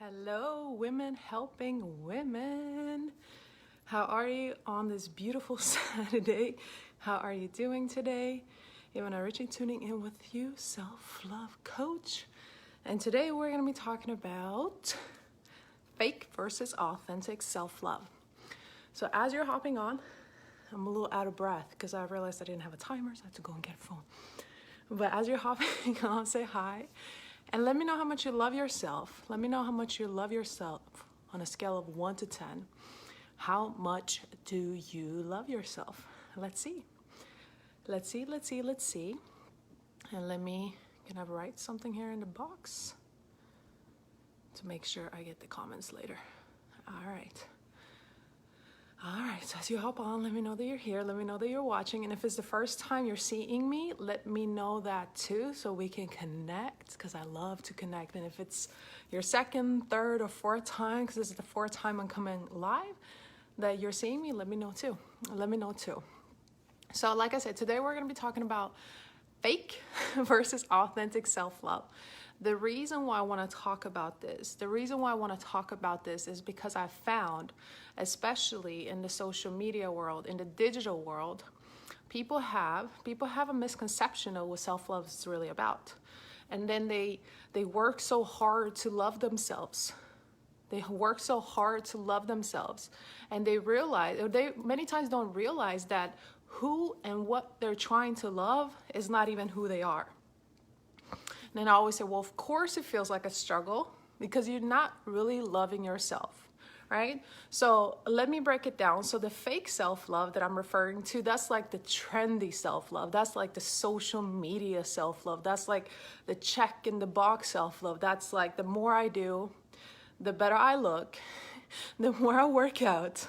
Hello, women helping women. How are you on this beautiful Saturday? How are you doing today? Ivana, Richey tuning in with you, self-love coach. And today we're going to be talking about fake versus authentic self-love. So as you're hopping on, I'm a little out of breath because I realized I didn't have a timer, so I had to go and get a phone. But as you're hopping on, say hi. And let me know how much you love yourself. Let me know how much you love yourself on a scale of 1 to 10. How much do you love yourself? Let's see. Let's see. And can I write something here in the box to make sure I get the comments later? All right, so as you hop on, let me know that you're here. Let me know that you're watching. And if it's the first time you're seeing me, let me know that too so we can connect, because I love to connect. And if it's your second, third, or fourth time, because this is the fourth time I'm coming live, that you're seeing me, let me know too. So like I said, today we're going to be talking about fake versus authentic self-love. The reason why I want to talk about this, is because I found, especially in the social media world, in the digital world, people have a misconception of what self-love is really about. And then they work so hard to love themselves. And they many times don't realize that who and what they're trying to love is not even who they are. And then I always say, well, of course it feels like a struggle because you're not really loving yourself, right? So let me break it down. So the fake self-love that I'm referring to, that's like the trendy self-love. That's like the social media self-love. That's like the check in the box self-love. That's like the more I do, the better I look, the more I work out,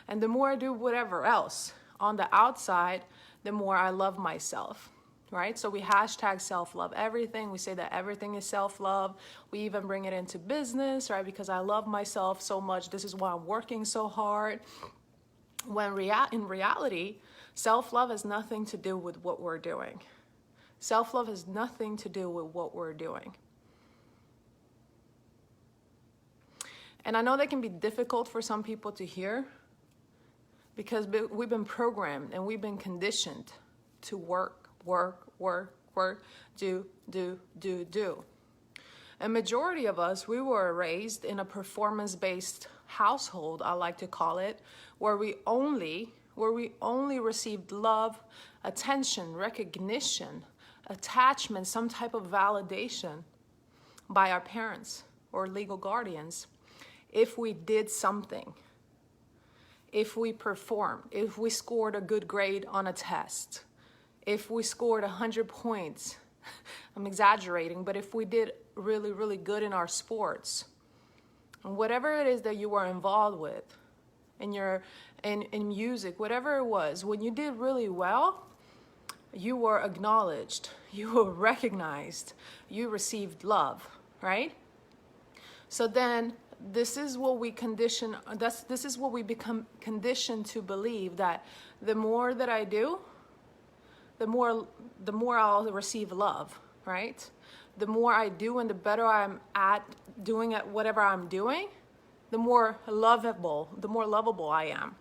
and the more I do whatever else on the outside, the more I love myself. Right? So we hashtag self-love everything. We say that everything is self-love. We even bring it into business, right? Because I love myself so much. This is why I'm working so hard. When in reality, self-love has nothing to do with what we're doing. Self-love has nothing to do with what we're doing. And I know that can be difficult for some people to hear because we've been programmed and we've been conditioned to work, do. A majority of us, we were raised in a performance-based household, I like to call it, where we only received love, attention, recognition, attachment, some type of validation by our parents or legal guardians if we did something, if we performed, if we scored a good grade on a test, if we scored 100 points, I'm exaggerating, but if we did really, really good in our sports, and whatever it is that you were involved with, in music, whatever it was, when you did really well, you were acknowledged, you were recognized, you received love, right? So then this is what we become conditioned to believe, that the more that I do, the more I'll receive love, right? The more I do and the better I'm at doing at whatever I'm doing, the more lovable I am.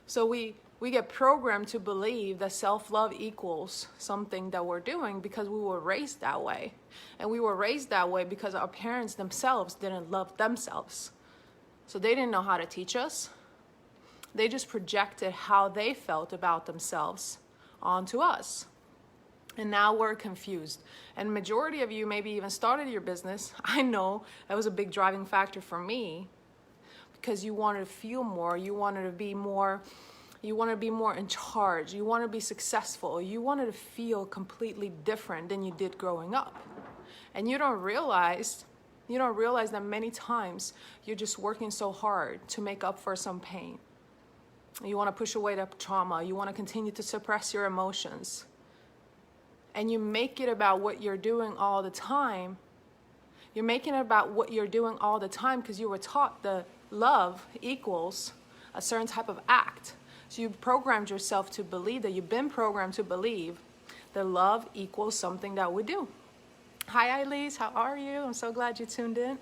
So we get programmed to believe that self-love equals something that we're doing because we were raised that way. And we were raised that way because our parents themselves didn't love themselves. So they didn't know how to teach us. They just projected how they felt about themselves onto us. And now we're confused. And majority of you maybe even started your business. I know that was a big driving factor for me because you wanted to feel more, you wanted to be more in charge, you want to be successful, you wanted to feel completely different than you did growing up. And you don't realize that many times you're just working so hard to make up for some pain. You want to push away that trauma. You want to continue to suppress your emotions. And you make it about what you're doing all the time. You're making it about what you're doing all the time because you were taught that love equals a certain type of act. So you programmed yourself to believe that, you've been programmed to believe that love equals something that we do. Hi, Elise. How are you? I'm so glad you tuned in.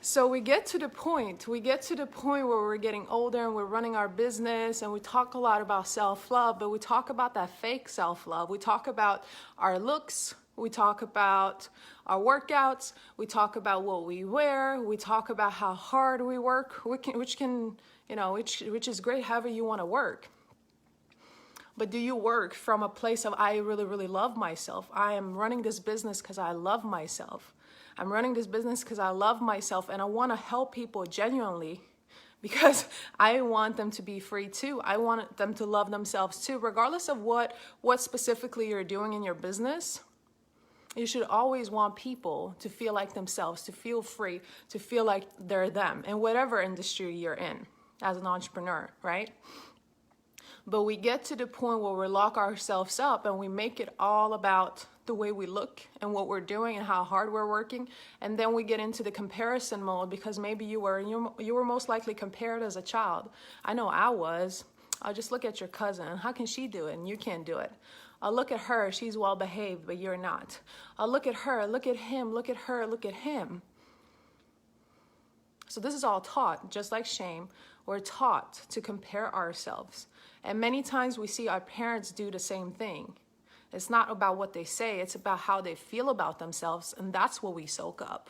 So we get to the point where we're getting older and we're running our business, and we talk a lot about self-love, but we talk about that fake self-love. We talk about our looks, we talk about our workouts, we talk about what we wear, we talk about how hard we work, which is great however you want to work. But do you work from a place of, I really, really love myself. I am running this business because I love myself. I'm running this business because I love myself, and I want to help people genuinely because I want them to be free too. I want them to love themselves too, regardless of what specifically you're doing in your business. You should always want people to feel like themselves, to feel free, to feel like they're them in whatever industry you're in as an entrepreneur, right? But we get to the point where we lock ourselves up and we make it all about the way we look and what we're doing and how hard we're working. And then we get into the comparison mode because maybe you were most likely compared as a child. I know I was. I'll just look at your cousin. How can she do it and you can't do it? I'll look at her. She's well behaved, but you're not. I'll look at her. Look at him. Look at her. Look at him. So this is all taught, just like shame. We're taught to compare ourselves. And many times we see our parents do the same thing. It's not about what they say, it's about how they feel about themselves, and that's what we soak up.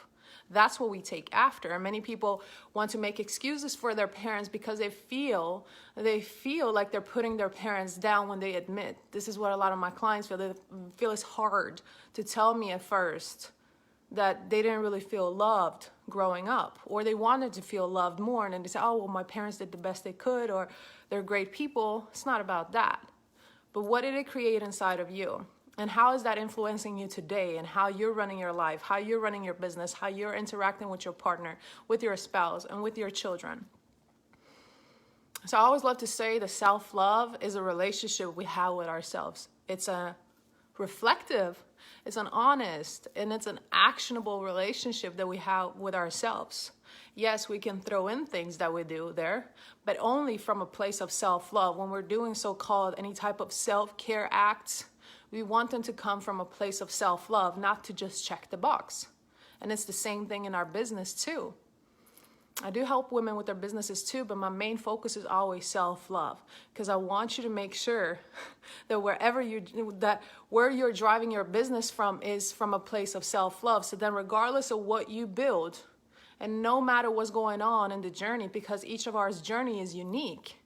That's what we take after. And many people want to make excuses for their parents because they feel like they're putting their parents down when they admit. This is what a lot of my clients feel. They feel it's hard to tell me at first that they didn't really feel loved growing up, or they wanted to feel loved more, and then they say, oh, well, my parents did the best they could, or they're great people. It's not about that. But what did it create inside of you? And how is that influencing you today, and how you're running your life, how you're running your business, how you're interacting with your partner, with your spouse, and with your children? So I always love to say the self-love is a relationship we have with ourselves. It's a reflective, it's an honest, and it's an actionable relationship that we have with ourselves. Yes, we can throw in things that we do there, but only from a place of self-love. When we're doing so-called any type of self-care acts, we want them to come from a place of self-love, not to just check the box. And it's the same thing in our business too. I do help women with their businesses too, but my main focus is always self-love, because I want you to make sure that where you're driving your business from is from a place of self-love. So then regardless of what you build, and no matter what's going on in the journey, because each of our journey is unique,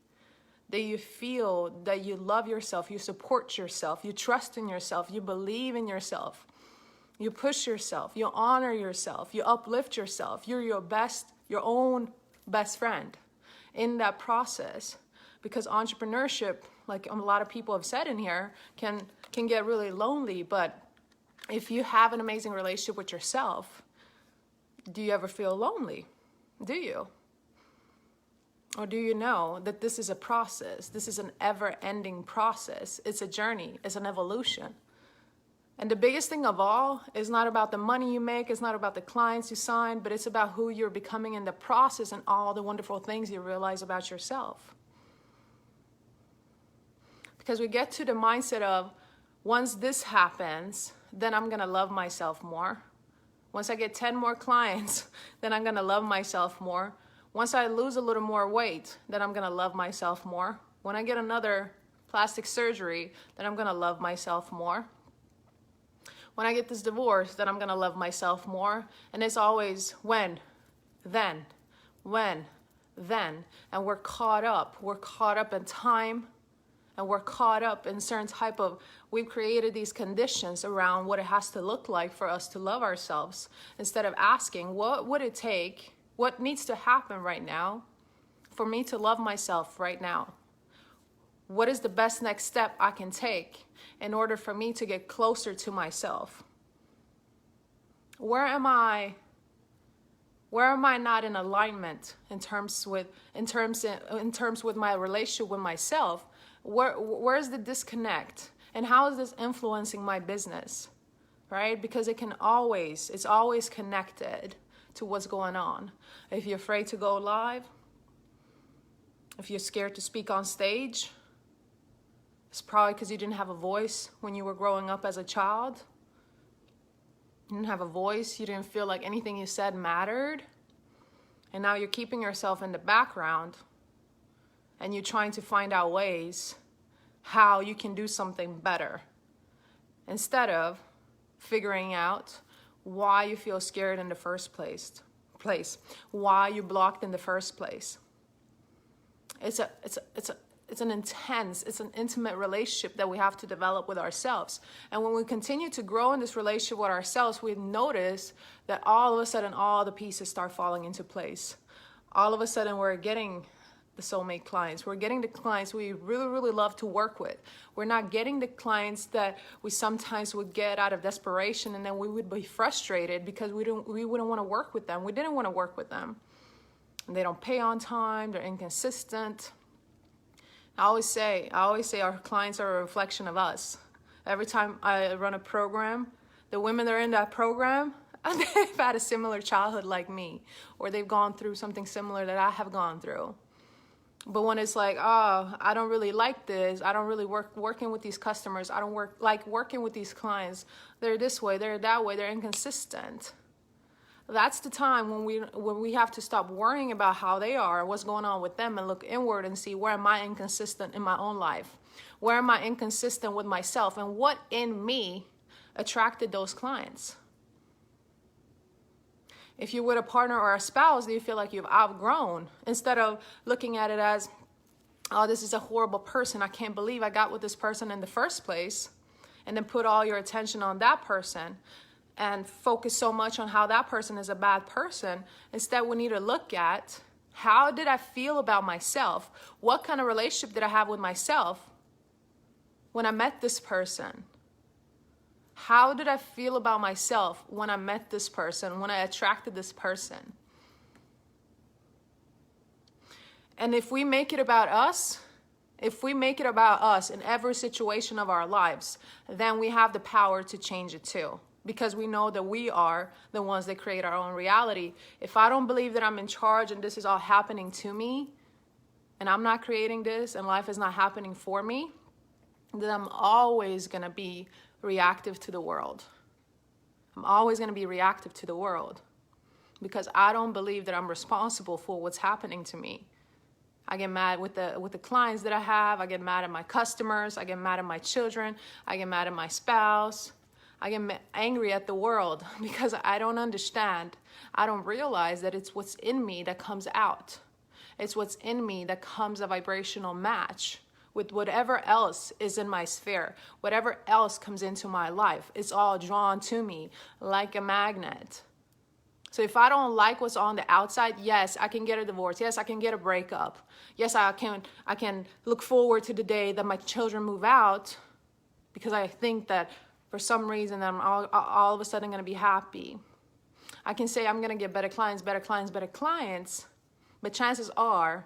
that you feel that you love yourself, you support yourself, you trust in yourself, you believe in yourself, you push yourself, you honor yourself, you uplift yourself, you're your own best friend in that process. Because entrepreneurship, like a lot of people have said in here, can get really lonely. But if you have an amazing relationship with yourself, do you ever feel lonely? Do you? Or do you know that this is a process? This is an ever-ending process. It's a journey. It's an evolution. And the biggest thing of all is not about the money you make, it's not about the clients you sign, but it's about who you're becoming in the process and all the wonderful things you realize about yourself. Because we get to the mindset of, once this happens, then I'm going to love myself more. Once I get 10 more clients, then I'm going to love myself more. Once I lose a little more weight, then I'm going to love myself more. When I get another plastic surgery, then I'm going to love myself more. When I get this divorce, then I'm going to love myself more. And it's always when, then. And we're caught up. We're caught up in time. And we're caught up in certain type of, we've created these conditions around what it has to look like for us to love ourselves. Instead of asking, what would it take? What needs to happen right now for me to love myself right now? What is the best next step I can take in order for me to get closer to myself? Where am I not in alignment in terms with my relationship with myself? Where is the disconnect? And how is this influencing my business? Right? Because it's always connected to what's going on. If you're afraid to go live, if you're scared to speak on stage, it's probably because you didn't have a voice when you were growing up as a child. You didn't have a voice. You didn't feel like anything you said mattered. And now you're keeping yourself in the background and you're trying to find out ways how you can do something better instead of figuring out why you feel scared in the first place, why you blocked in the first place. It's an intimate relationship that we have to develop with ourselves. And when we continue to grow in this relationship with ourselves, we notice that all of a sudden, all the pieces start falling into place. All of a sudden, we're getting the soulmate clients. We're getting the clients we really, really love to work with. We're not getting the clients that we sometimes would get out of desperation, and then we would be frustrated because we wouldn't want to work with them. We didn't want to work with them. And they don't pay on time. They're inconsistent. I always say our clients are a reflection of us. Every time I run a program, the women that are in that program, they've had a similar childhood like me, or they've gone through something similar that I have gone through. But when it's like, oh, I don't really like this, I don't really working with these customers, I don't like working with these clients, they're this way, they're that way, they're inconsistent. That's the time when we have to stop worrying about how they are, what's going on with them, and look inward and see, where am I inconsistent in my own life? Where am I inconsistent with myself? And what in me attracted those clients? If you're with a partner or a spouse that you feel like you've outgrown, instead of looking at it as, oh, this is a horrible person, I can't believe I got with this person in the first place, and then put all your attention on that person and focus so much on how that person is a bad person. Instead, we need to look at, how did I feel about myself? What kind of relationship did I have with myself when I met this person? How did I feel about myself when I met this person, when I attracted this person? And if we make it about us, in every situation of our lives, then we have the power to change it too. Because we know that we are the ones that create our own reality. If I don't believe that I'm in charge and this is all happening to me, and I'm not creating this, and life is not happening for me, then I'm always going to be reactive to the world. I'm always going to be reactive to the world because I don't believe that I'm responsible for what's happening to me. I get mad with the clients that I have. I get mad at my customers. I get mad at my children. I get mad at my spouse. I get angry at the world because I don't understand. I don't realize that it's what's in me that comes out. It's what's in me that comes a vibrational match with whatever else is in my sphere, whatever else comes into my life. It's all drawn to me like a magnet. So if I don't like what's on the outside, yes, I can get a divorce. Yes, I can get a breakup. Yes, I can look forward to the day that my children move out because I think that for some reason I'm all of a sudden going to be happy. I can say I'm going to get better clients, but chances are,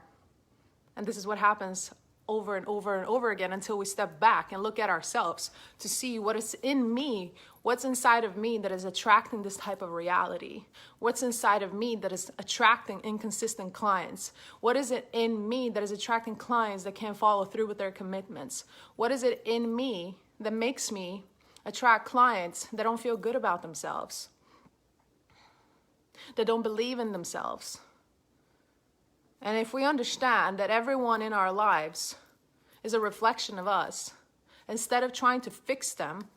and this is what happens over and over and over again until we step back and look at ourselves to see what is in me, what's inside of me that is attracting this type of reality, what's inside of me that is attracting inconsistent clients, what is it in me that is attracting clients that can't follow through with their commitments, what is it in me that makes me attract clients that don't feel good about themselves, that don't believe in themselves. And if we understand that everyone in our lives is a reflection of us, instead of trying to fix them,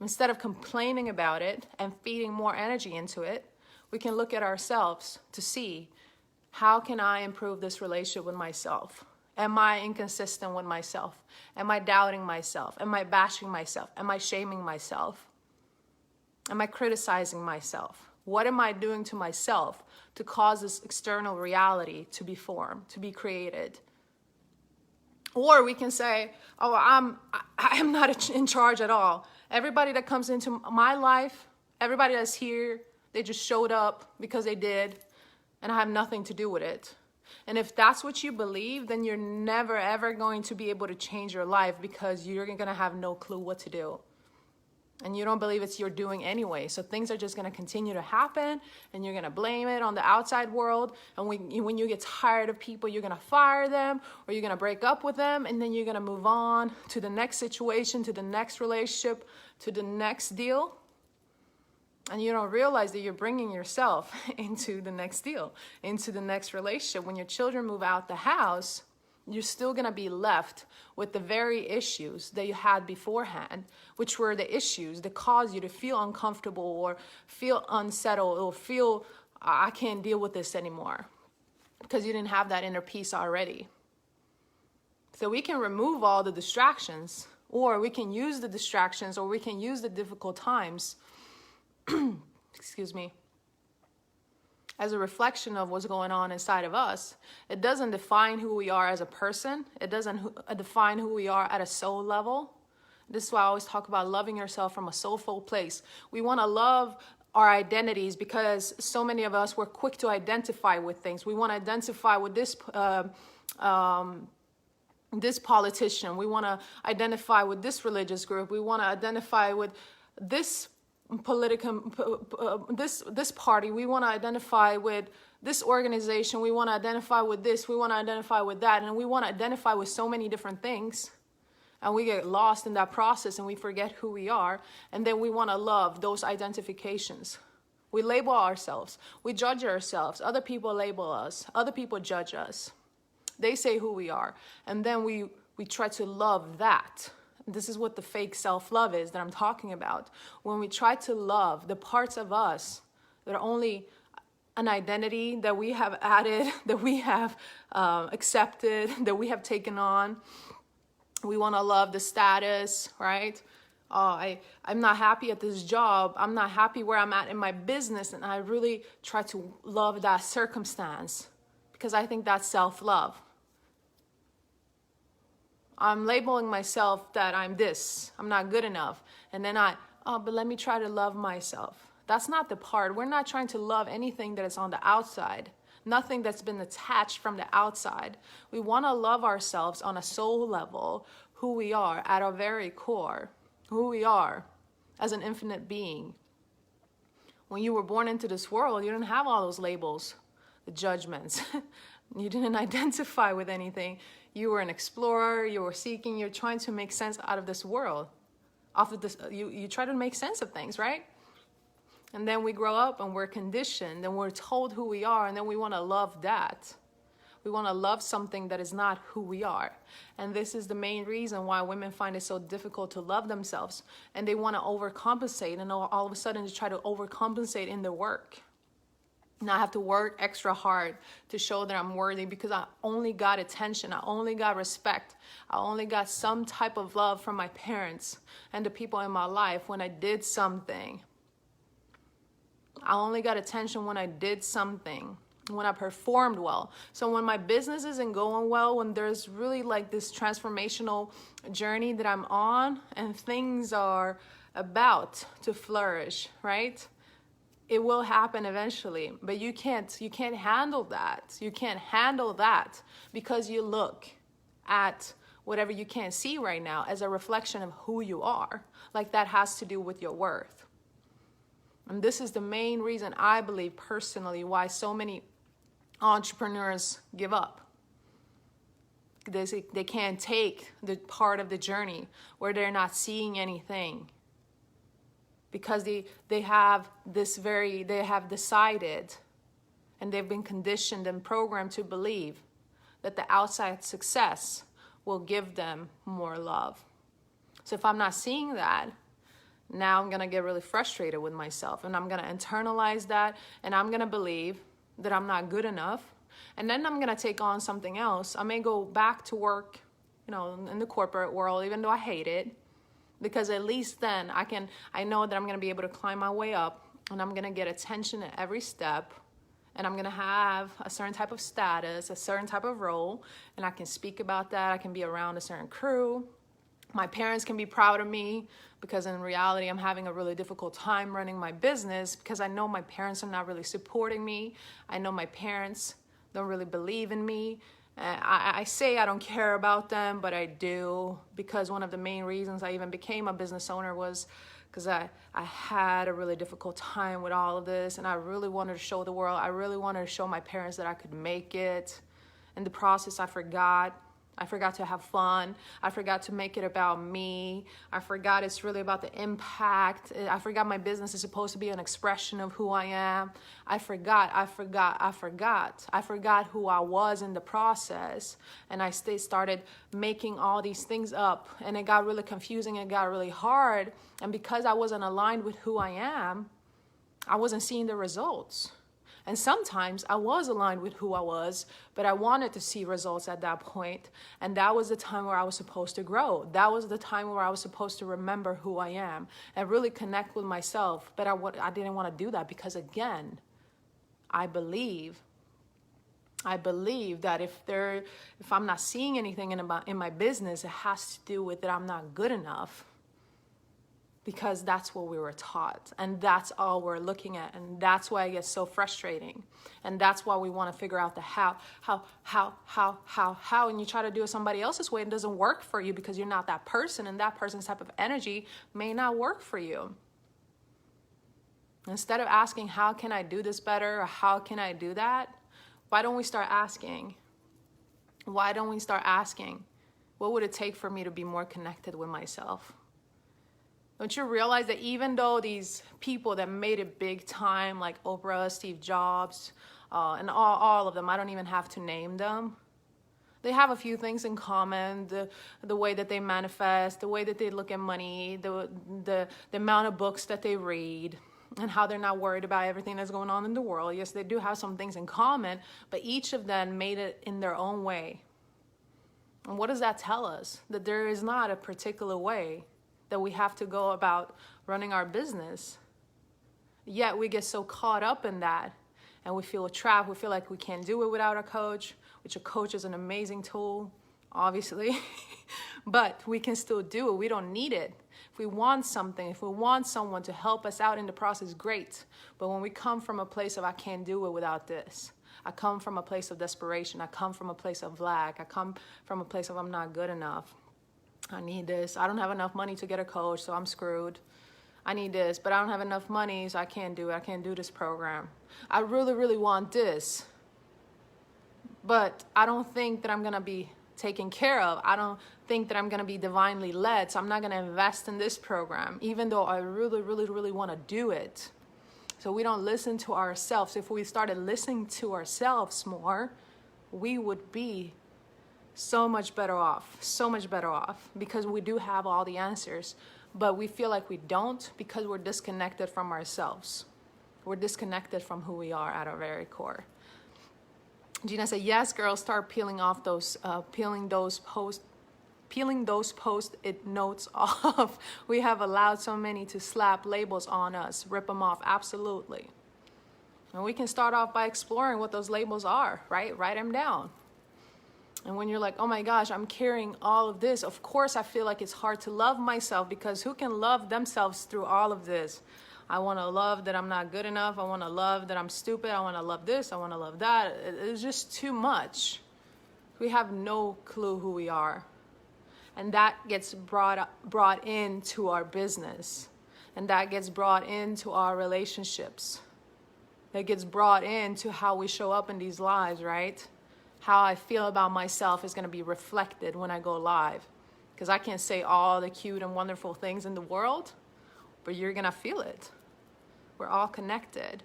instead of complaining about it and feeding more energy into it, we can look at ourselves to see, how can I improve this relationship with myself? Am I inconsistent with myself? Am I doubting myself? Am I bashing myself? Am I shaming myself? Am I criticizing myself? What am I doing to myself to cause this external reality to be formed, to be created? Or we can say, oh, I'm not in charge at all. Everybody that comes into my life, everybody that's here, they just showed up because they did, and I have nothing to do with it. And if that's what you believe, then you're never, ever going to be able to change your life because you're going to have no clue what to do. And you don't believe it's your doing anyway. So things are just going to continue to happen, and you're going to blame it on the outside world. And when you get tired of people, you're going to fire them, or you're going to break up with them, and then you're going to move on to the next situation, to the next relationship, to the next deal. And you don't realize that you're bringing yourself into the next deal, into the next relationship. When your children move out the house, you're still going to be left with the very issues that you had beforehand, which were the issues that caused you to feel uncomfortable or feel unsettled or feel, I can't deal with this anymore, because you didn't have that inner peace already. So we can remove all the distractions, or we can use the distractions, or we can use the difficult times excuse me, as a reflection of what's going on inside of us. It doesn't define who we are as a person. It doesn't define who we are at a soul level. This is why I always talk about loving yourself from a soulful place. We want to love our identities because so many of us were quick to identify with things. We want to identify with this this politician. We want to identify with this religious group. We want to identify with this this party. We want to identify with this organization. We want to identify with this. We want to identify with that. And we want to identify with so many different things. And we get lost in that process and we forget who we are. And then we want to love those identifications. We label ourselves. We judge ourselves. Other people label us. Other people judge us. They say who we are. And then we try to love that. This is what the fake self-love is that I'm talking about. When we try to love the parts of us that are only an identity that we have added, that we have accepted, that we have taken on. We want to love the status, right? I'm not happy at this job. I'm not happy where I'm at in my business. And I really try to love that circumstance because I think that's self-love. I'm labeling myself that I'm this, I'm not good enough. And then but let me try to love myself. That's not the part. We're not trying to love anything that is on the outside. Nothing that's been attached from the outside. We want to love ourselves on a soul level, who we are at our very core, who we are as an infinite being. When you were born into this world, you didn't have all those labels, the judgments. You didn't identify with anything. You were an explorer, you were seeking, you're trying to make sense out of this world. You try to make sense of things, right? And then we grow up and we're conditioned and we're told who we are, and then we want to love that. We want to love something that is not who we are. And this is the main reason why women find it so difficult to love themselves. And they want to overcompensate, and all of a sudden they try to overcompensate in their work. And I have to work extra hard to show that I'm worthy because I only got attention. I only got respect. I only got some type of love from my parents and the people in my life when I did something. I only got attention when I did something, when I performed well. So when my business isn't going well, when there's really like this transformational journey that I'm on and things are about to flourish, right? It will happen eventually, but you can't handle that. You can't handle that because you look at whatever you can't see right now as a reflection of who you are. Like that has to do with your worth. And this is the main reason I believe personally why so many entrepreneurs give up. They can't take the part of the journey where they're not seeing anything. Because they have decided and they've been conditioned and programmed to believe that the outside success will give them more love. So if I'm not seeing that, now I'm going to get really frustrated with myself and I'm going to internalize that and I'm going to believe that I'm not good enough. And then I'm going to take on something else. I may go back to work, in the corporate world, even though I hate it. Because at least then I know that I'm going to be able to climb my way up and I'm going to get attention at every step and I'm going to have a certain type of status, a certain type of role, and I can speak about that. I can be around a certain crew. My parents can be proud of me because in reality, I'm having a really difficult time running my business because I know my parents are not really supporting me. I know my parents don't really believe in me. I say I don't care about them, but I do, because one of the main reasons I even became a business owner was because I had a really difficult time with all of this, and I really wanted to show the world. I really wanted to show my parents that I could make it. In the process, I forgot I forgot to have fun. I forgot to make it about me. I forgot it's really about the impact. I forgot my business is supposed to be an expression of who I am. I forgot who I was in the process. And I started making all these things up. And it got really confusing. It got really hard. And because I wasn't aligned with who I am, I wasn't seeing the results. And sometimes I was aligned with who I was, but I wanted to see results at that point. And that was the time where I was supposed to grow. That was the time where I was supposed to remember who I am and really connect with myself. But I didn't want to do that because, again, I believe that if I'm not seeing anything in my business, it has to do with that I'm not good enough. Because that's what we were taught, and that's all we're looking at, and that's why it gets so frustrating, and that's why we want to figure out the how, and you try to do it somebody else's way, and it doesn't work for you because you're not that person, and that person's type of energy may not work for you. Instead of asking, how can I do this better, or how can I do that, why don't we start asking? Why don't we start asking, what would it take for me to be more connected with myself? Don't you realize that even though these people that made it big time, like Oprah, Steve Jobs, and all of them, I don't even have to name them, they have a few things in common: the way that they manifest, the way that they look at money, the amount of books that they read, and how they're not worried about everything that's going on in the world. Yes, they do have some things in common, but each of them made it in their own way. And what does that tell us? That there is not a particular way that we have to go about running our business. Yet we get so caught up in that, and we feel trapped. We feel like we can't do it without a coach, which a coach is an amazing tool, obviously. But we can still do it. We don't need it. If we want something, if we want someone to help us out in the process, great. But when we come from a place of I can't do it without this, I come from a place of desperation, I come from a place of lack, I come from a place of I'm not good enough, I need this, I don't have enough money to get a coach, so I'm screwed. I need this, but I don't have enough money, so I can't do it. I can't do this program. I really, really want this, but I don't think that I'm going to be taken care of. I don't think that I'm going to be divinely led, so I'm not going to invest in this program, even though I really, really, really want to do it. So we don't listen to ourselves. If we started listening to ourselves more, we would be so much better off, because we do have all the answers, but we feel like we don't because we're disconnected from ourselves. We're disconnected from who we are at our very core. Gina said, yes, girls, start peeling off those, peeling those post-it notes off. We have allowed so many to slap labels on us, rip them off, absolutely. And we can start off by exploring what those labels are, right? Write them down. And when you're like, oh my gosh, I'm carrying all of this, of course I feel like it's hard to love myself, because who can love themselves through all of this? I want to love that I'm not good enough. I want to love that I'm stupid. I want to love this. I want to love that. It's just too much. We have no clue who we are. And that gets brought into our business. And that gets brought into our relationships. That gets brought into how we show up in these lives, right? How I feel about myself is going to be reflected when I go live. Because I can't say all the cute and wonderful things in the world, but you're going to feel it. We're all connected.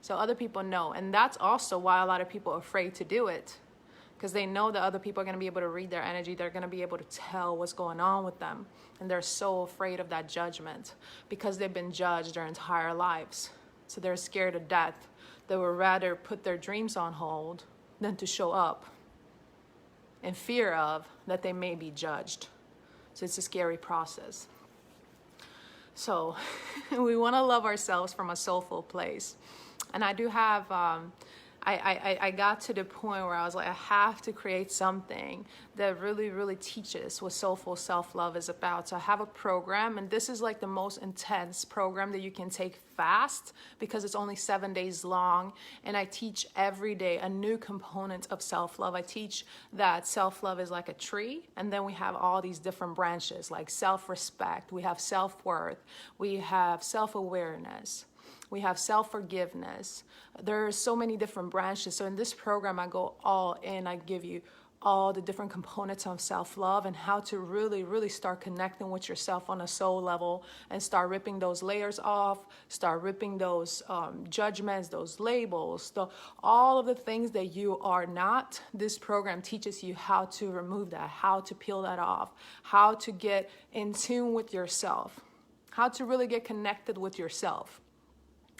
So other people know. And that's also why a lot of people are afraid to do it. Because they know that other people are going to be able to read their energy. They're going to be able to tell what's going on with them. And they're so afraid of that judgment because they've been judged their entire lives. So they're scared to death. They would rather put their dreams on hold than to show up in fear of that they may be judged. So it's a scary process. So we want to love ourselves from a soulful place. And I do have, I got to the point where I was like, I have to create something that really, really teaches what soulful self-love is about. So I have a program, and this is like the most intense program that you can take fast because it's only 7 days long. And I teach every day a new component of self-love. I teach that self-love is like a tree, and then we have all these different branches like self-respect, we have self-worth, we have self-awareness, we have self-forgiveness. There are so many different branches. So in this program, I go all in. I give you all the different components of self-love and how to really start connecting with yourself on a soul level and start ripping those layers off, start ripping those judgments, those labels, all of the things that you are not. This program teaches you how to remove that, how to peel that off, how to get in tune with yourself, how to really get connected with yourself.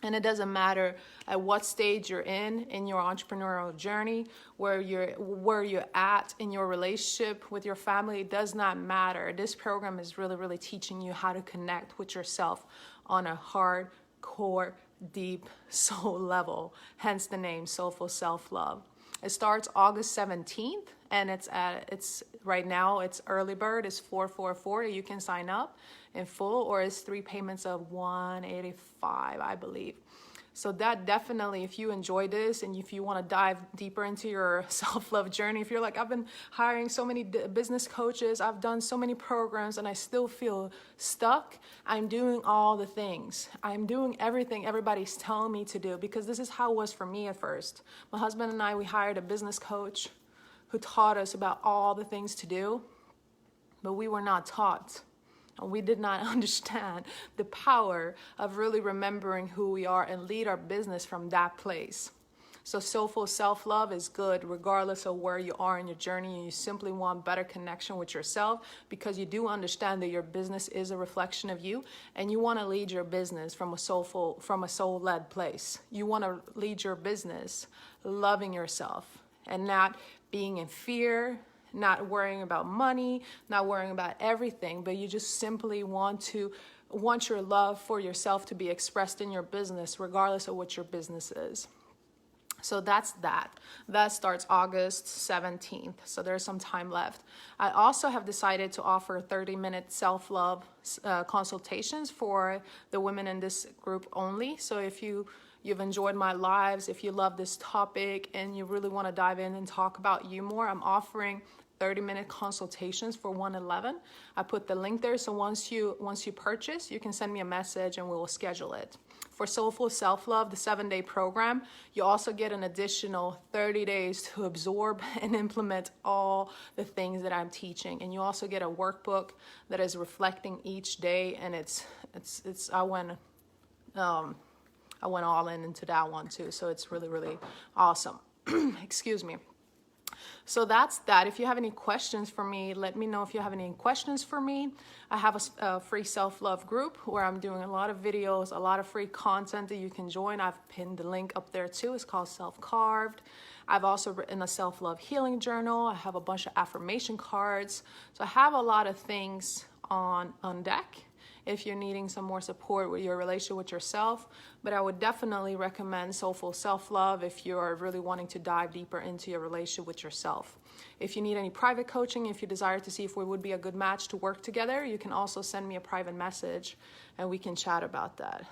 And it doesn't matter at what stage you're in your entrepreneurial journey, where you're at in your relationship with your family. It does not matter. This program is really teaching you how to connect with yourself on a hardcore, deep soul level. Hence the name Soulful Self-Love. It starts August 17th, and it's right now it's early bird is $444. You can sign up in full, or it's 3 payments of $185, I believe. So that definitely, if you enjoy this and if you want to dive deeper into your self-love journey, if you're like, I've been hiring so many business coaches, I've done so many programs and I still feel stuck, I'm doing all the things. I'm doing everything everybody's telling me to do, because this is how it was for me at first. My husband and I, we hired a business coach who taught us about all the things to do, but we were not taught. And we did not understand the power of really remembering who we are and lead our business from that place. So Soulful Self-Love is good regardless of where you are in your journey, and you simply want better connection with yourself, because you do understand that your business is a reflection of you, and you want to lead your business from a soul-led place. You want to lead your business loving yourself and not being in fear, not worrying about money, not worrying about everything, but you just simply want your love for yourself to be expressed in your business, regardless of what your business is. So that's that. That starts August 17th. So there's some time left. I also have decided to offer 30-minute self-love consultations for the women in this group only. So if you've enjoyed my lives, if you love this topic and you really want to dive in and talk about you more, I'm offering 30-minute consultations for 111. I put the link there, so once you purchase, you can send me a message and we will schedule it. For Soulful Self-Love, the 7-day program, you also get an additional 30 days to absorb and implement all the things that I'm teaching. And you also get a workbook that is reflecting each day, and I went all into that one too, so it's really awesome. Excuse me. So that's that. If you have any questions for me, let me know if you have any questions for me. I have a free self-love group where I'm doing a lot of videos, a lot of free content that you can join. I've pinned the link up there too. It's called Self-Carved. I've also written a self-love healing journal. I have a bunch of affirmation cards. So I have a lot of things on deck if you're needing some more support with your relationship with yourself. But I would definitely recommend Soulful Self-Love if you're really wanting to dive deeper into your relationship with yourself. If you need any private coaching, if you desire to see if we would be a good match to work together, you can also send me a private message and we can chat about that.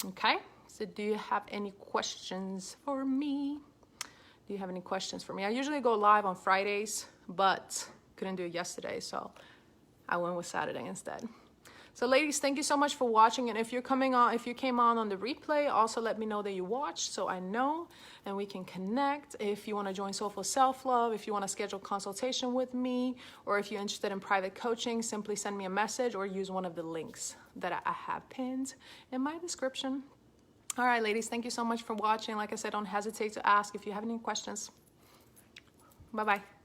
Okay, so do you have any questions for me? Do you have any questions for me? I usually go live on Fridays, but couldn't do it yesterday, so I went with Saturday instead. So ladies, thank you so much for watching. And if you came on the replay, also let me know that you watched so I know and we can connect. If you want to join Soulful Self-Love, if you want to schedule consultation with me, or if you're interested in private coaching, simply send me a message or use one of the links that I have pinned in my description. All right, ladies, thank you so much for watching. Like I said, don't hesitate to ask if you have any questions. Bye-bye.